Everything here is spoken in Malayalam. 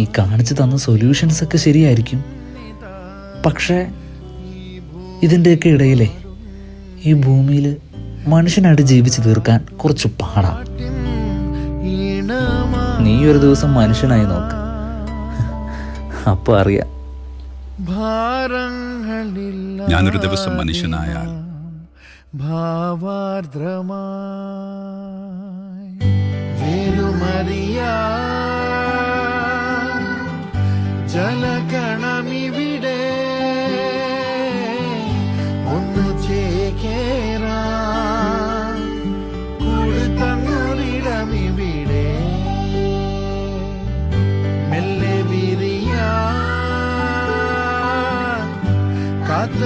ഈ കാണിച്ചു തന്ന സൊല്യൂഷൻസ് ഒക്കെ ശരിയായിരിക്കും, പക്ഷേ ഇതിൻ്റെയൊക്കെ ഇടയിലെ ഈ ഭൂമിയിൽ മനുഷ്യനായിട്ട് ജീവിച്ച് തീർക്കാൻ കുറച്ച് പാടാ. നീ ഒരു ദിവസം മനുഷ്യനായി നോക്ക്, അപ്പൊ അറിയാം. ഞാനൊരു ദിവസം മനുഷ്യനായാൽ ജലകണമിവിടെ ഒന്നു ചേക്കേറാ കൊടുത്തന്നൊരിടമിവിടെ മെല്ലെ വിരിയാ കാത്ത